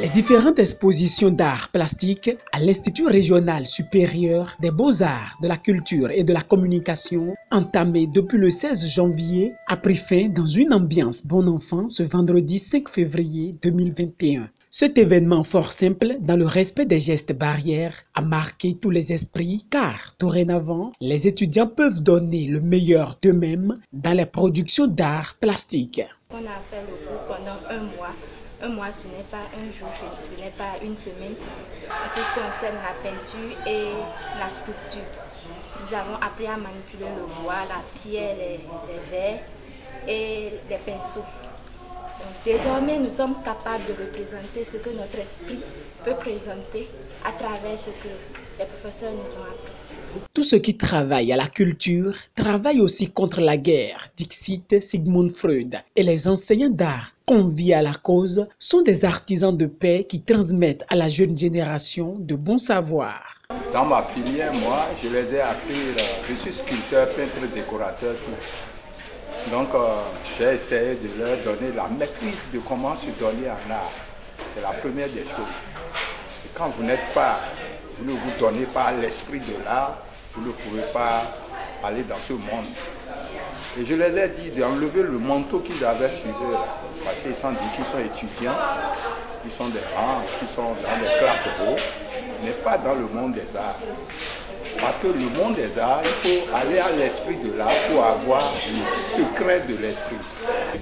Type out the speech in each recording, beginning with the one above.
Les différentes expositions d'art plastique à l'Institut régional supérieur des beaux-arts, de la culture et de la communication, entamées depuis le 16 janvier, a pris fin dans une ambiance bon enfant ce vendredi 5 février 2021. Cet événement fort simple, dans le respect des gestes barrières, a marqué tous les esprits car, dorénavant, les étudiants peuvent donner le meilleur d'eux-mêmes dans les productions d'art plastique. On a fait le cours pendant un mois. Un mois, ce n'est pas un jour, ce n'est pas une semaine. En ce qui concerne la peinture et la sculpture, nous avons appris à manipuler le bois, la pierre, les verres et les pinceaux. Donc, désormais, nous sommes capables de représenter ce que notre esprit peut présenter à travers ce que les professeurs nous ont appris. Tous ceux qui travaillent à la culture travaillent aussi contre la guerre, dixit Sigmund Freud. Et les enseignants d'art conviés à la cause sont des artisans de paix qui transmettent à la jeune génération de bons savoirs. Dans ma filière, moi, je les ai appris, je suis sculpteur, peintre, décorateur, tout. Donc, j'ai essayé de leur donner la maîtrise de comment se donner en art. C'est la première des choses. Et quand vous n'êtes pas, vous ne vous donnez pas l'esprit de l'art, vous ne pouvez pas aller dans ce monde. Et je les ai dit d'enlever le manteau qu'ils avaient sur eux, parce qu'étant dit qu'ils sont étudiants, ils sont des rangs, qui sont dans des classes hautes, mais pas dans le monde des arts. Parce que le monde des arts, il faut aller à l'esprit de l'art pour avoir le secret de l'esprit.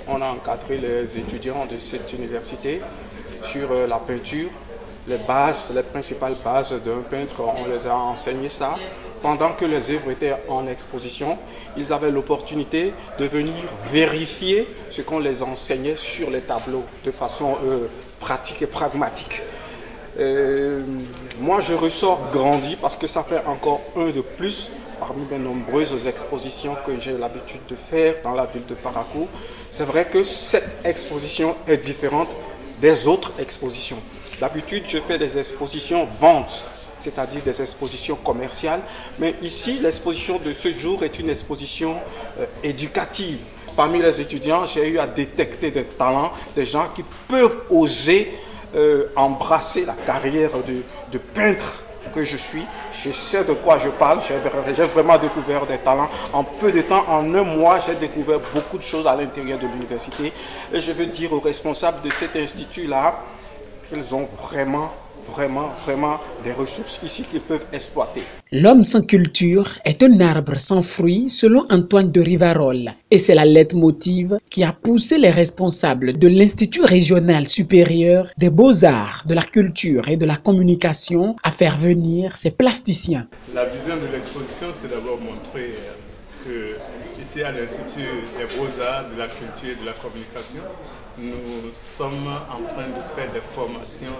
On a encadré les étudiants de cette université sur la peinture, les bases, les principales bases d'un peintre, on les a enseigné ça. Pendant que les œuvres étaient en exposition, ils avaient l'opportunité de venir vérifier ce qu'on les enseignait sur les tableaux de façon pratique et pragmatique. Moi, je ressors grandi parce que ça fait encore un de plus parmi les nombreuses expositions que j'ai l'habitude de faire dans la ville de Parakou. C'est vrai que cette exposition est différente des autres expositions. D'habitude, je fais des expositions ventes, c'est-à-dire des expositions commerciales. Mais ici, l'exposition de ce jour est une exposition éducative. Parmi les étudiants, j'ai eu à détecter des talents, des gens qui peuvent oser embrasser la carrière de peintre que je suis. Je sais de quoi je parle, j'ai vraiment découvert des talents. En peu de temps, en un mois, j'ai découvert beaucoup de choses à l'intérieur de l'université. Et je veux dire aux responsables de cet institut-là, qu'ils ont vraiment des ressources ici qu'ils peuvent exploiter. L'homme sans culture est un arbre sans fruits, selon Antoine de Rivarol. Et c'est la leitmotiv qui a poussé les responsables de l'Institut régional supérieur des beaux-arts, de la culture et de la communication à faire venir ces plasticiens. La vision de l'exposition, c'est d'abord montrer que ici à l'Institut des beaux-arts, de la culture et de la communication, nous sommes en train de faire des formations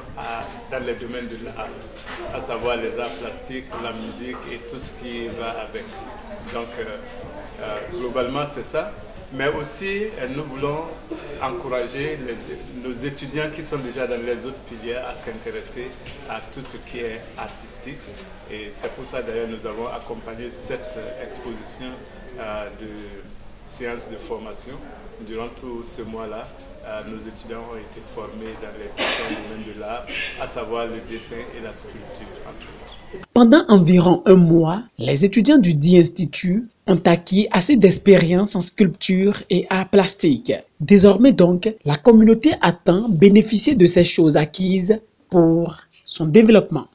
dans les domaines de l'art, à savoir les arts plastiques, la musique et tout ce qui va avec. Donc, globalement, c'est ça. Mais aussi, nous voulons encourager nos étudiants qui sont déjà dans les autres filières à s'intéresser à tout ce qui est artistique. Et c'est pour ça, d'ailleurs, nous avons accompagné cette exposition de séances de formation durant tout ce mois-là. Nos étudiants ont été formés dans les différents domaines de l'art, à savoir le dessin et la sculpture. Pendant environ un mois, les étudiants du dit institut ont acquis assez d'expérience en sculpture et art plastique. Désormais donc, la communauté attend bénéficier de ces choses acquises pour son développement.